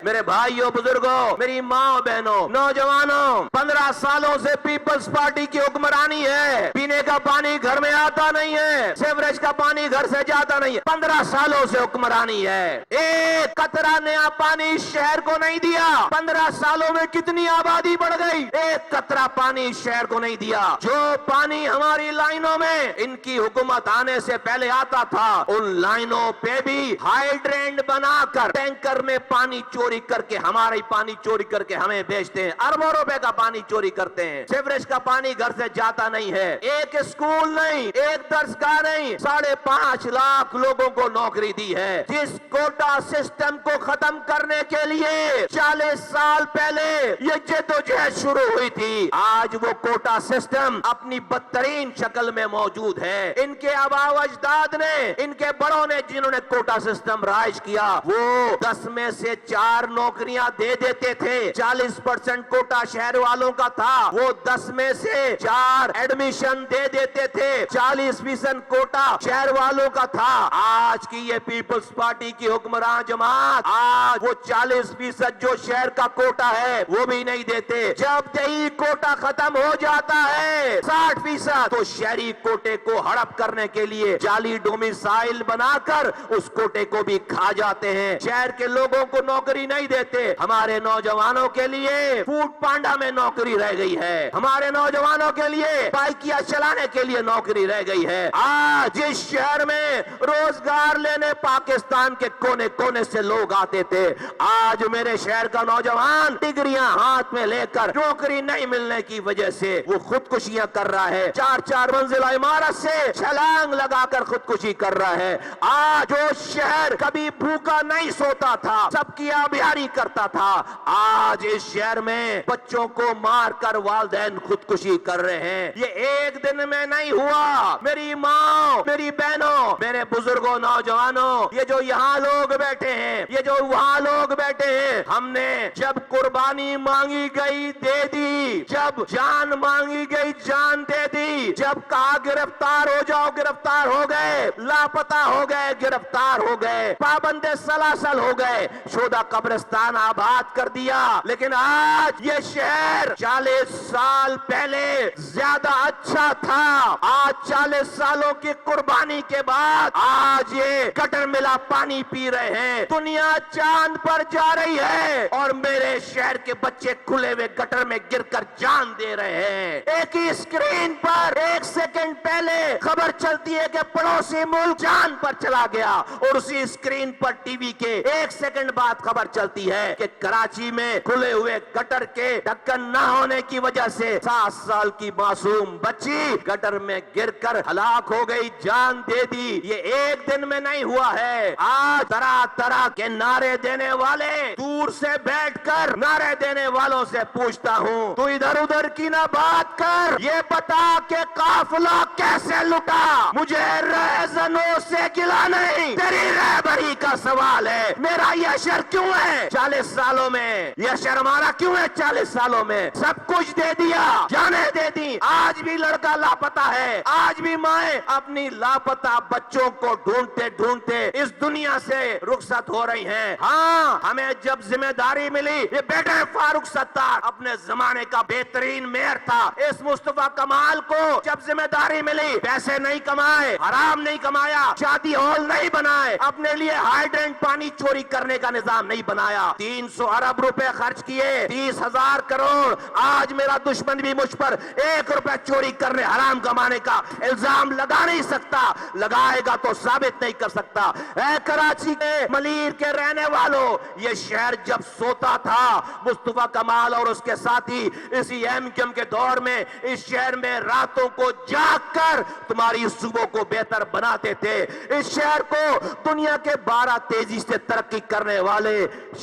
میرے بھائیوں بزرگوں، میری ماں بہنوں، نوجوانوں، 15 سالوں سے پیپلز پارٹی کی حکمرانی ہے. پینے کا پانی گھر میں آتا نہیں ہے، سیوریج کا پانی گھر سے جاتا نہیں ہے. 15 سالوں سے حکمرانی ہے. ایک قطرہ نیا پانی شہر کو نہیں دیا. 15 سالوں میں کتنی آبادی بڑھ گئی؟ ایک قطرہ پانی شہر کو نہیں دیا. جو پانی ہماری لائنوں میں ان کی حکومت آنے سے پہلے آتا تھا، ان لائنوں پہ بھی ہائیڈرینٹ بنا کر ٹینکر میں پانی چوری کر کے، ہمارے پانی چوری کر کے ہمیں بیچتے ہیں. اربوں روپے کا پانی چوری کرتے ہیں. سیوریج کا پانی گھر سے جاتا نہیں ہے. ایک اسکول نہیں، ایک درسگاہ نہیں، 5.5 لاکھ لوگوں کو نوکری دی ہے. جس کوٹا سسٹم کو ختم کرنے کے لیے 40 سال پہلے یہ جدوجہد شروع ہوئی تھی، آج وہ کوٹا سسٹم اپنی بدترین شکل میں موجود ہے. ان کے آباء و اجداد نے، ان کے بڑوں نے جنہوں نے کوٹا سسٹم رائج کیا، وہ 10 میں سے 4 نوکریاں دے دیتے تھے. 40% کوٹا شہر والوں کا تھا، وہ 10 میں سے 4 ایڈمیشن دے دیتے تھے. 40% کوٹا شہر والوں کا تھا. آج کی یہ پیپلز پارٹی کی حکمران جماعت آج وہ 40% جو شہر کا کوٹا ہے وہ بھی نہیں دیتے. جب دیہی کوٹا ختم ہو جاتا ہے 60%، تو شہری کوٹے کو ہڑپ کرنے کے لیے جعلی ڈومیسائل بنا کر اس کوٹے کو بھی کھا جاتے ہیں. شہر کے لوگوں کو نوکری نہیں دیتے. ہمارے نوجوانوں کے لیے فوڈ پانڈا میں نوکری رہ گئی ہے. ہمارے نوجوانوں کے لیے بائکیاں چلانے کے لیے نوکری رہ گئی ہے. آج اس شہر میں روزگار لینے پاکستان کے کونے کونے سے لوگ آتے تھے. آج میرے شہر کا نوجوان ڈگریاں ہاتھ میں لے کر نوکری نہیں ملنے کی وجہ سے وہ خودکشیاں کر رہا ہے. 4 منزلہ عمارت سے چھلانگ لگا کر خودکشی کر رہا ہے. آج جو شہر کبھی بھوکا نہیں سوتا تھا، سب کی آبیاری کرتا تھا، آج اس شہر میں بچوں کو مار کر والدین خودکشی کر رہے ہیں. یہ ایک دن میں نہیں ہوا. میری ماں، میری بہنوں، میرے بزرگوں، نوجوانوں، یہ جو یہاں لوگ بیٹھے ہیں، یہ جو وہاں لوگ بیٹھے ہیں، ہم نے جب قربانی مانگی گئی دے دی، جب جان مانگی گئی جان دے دی، جب کہا گرفتار ہو جاؤ گرفتار ہو گئے، لاپتہ ہو گئے گرفتار ہو گئے، پابند سلاسل ہو گئے، شہداء قبرستان آباد کر دیا. لیکن آج یہ شہر 40 سال پہلے زیادہ اچھا تھا. آج 40 سالوں کی قربانی کے بعد آج یہ گٹر ملا پانی پی رہے ہیں. دنیا چاند پر جا رہی ہے اور میرے شہر کے بچے کھلے ہوئے گٹر میں گر کر جان دے رہے ہیں. ایک ہی اسکرین پر 1 سیکنڈ پہلے خبر چلتی ہے کہ پڑوسی ملک چاند پر چلا گیا، اور اسی اسکرین پر ٹی وی کے 1 سیکنڈ بعد خبر چلتی ہے کہ کراچی میں کھلے ہوئے گٹر کے ڈھکن نہ ہونے کی وجہ سے 7 سال کی معصوم بچی گٹر میں گر کر ہلاک ہو گئی، جان دے دی. یہ ایک دن میں نہیں ہوا ہے. آج طرح طرح کے نعرے دینے والے، دور سے بیٹھ کر نعرے دینے والوں سے پوچھتا ہوں، تو ادھر ادھر کی نہ بات کر، یہ بتا کہ قافلہ کیسے لٹا. مجھے رہزنوں سے گلا نہیں، تیری رہبری کا سوال ہے. میرا یشر کیوں ہے 40 سالوں میں؟ یشر ہمارا کیوں ہے 40 سالوں میں؟ سب کچھ دے دیا، جانیں دے دی، آج بھی لڑکا لاپتہ ہے. آج بھی مائیں اپنی لاپتہ بچوں کو ڈھونڈتے ڈھونڈتے اس دنیا سے رخصت ہو رہی ہیں. ہاں، ہمیں جب ذمہ داری ملی، یہ بیٹا فاروق ستار اپنے زمانے کا بہترین میئر تھا. اس مصطفیٰ کمال کو جب ذمہ داری ملی، پیسے نہیں کمائے، حرام نہیں کمایا، شادی ہال نہیں بنائے، اپنے لیے ہائیڈرینٹ پانی چوری کرنے کا نظام نہیں بنایا. 300 ارب روپے خرچ کیے، 30,000 کروڑ. آج میرا دشمن بھی مجھ پر 1 روپے چوری کرنے، حرام کمانے کا الزام لگا نہیں سکتا. لگائے گا تو ثابت نہیں کر سکتا. اے کراچی کے ملیر کے رہنے والوں، یہ شہر جب سوتا تھا، مصطفیٰ کمال اور اس کے ساتھی اسی ایم کیو ایم کے دور میں اس شہر میں راتوں کو جاگ کر تمہاری صبح کو بہتر بناتے تھے. اس شہر کو دنیا کے 12 تیزی سے ترقی کرنے والے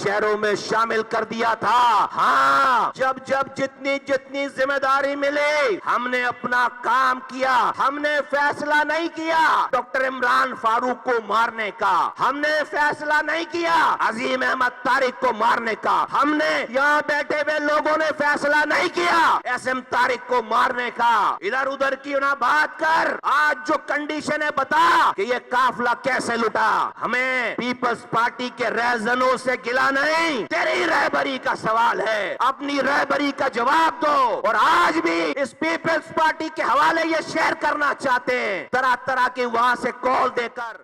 شہروں میں شامل کر دیا تھا. ہاں، جب جتنی جتنی ذمہ داری ملی، ہم نے اپنا کام کیا. ہم نے فیصلہ نہیں کیا ڈاکٹر عمران فاروق کو مارنے کا، ہم نے فیصلہ نہیں کیا عظیم احمد طارق کو مارنے کا ہم نے یہاں بیٹھے ہوئے لوگوں نے فیصلہ نہیں کیا اسم طارق کو مارنے کا. ادھر ادھر کی نہ بات کر. آج جو کنڈیشن ہے بتا کہ یہ قافلہ کیسے لٹا. ہمیں پیپلز پارٹی کے رہزنوں سے گلا نہیں, تیری رہبری کا سوال ہے. اپنی رہبری کا جواب دو. اور آج بھی اس پیپلز پارٹی کے حوالے یہ شیئر کرنا چاہتے ہیں طرح طرح کے وہاں سے کال دے کر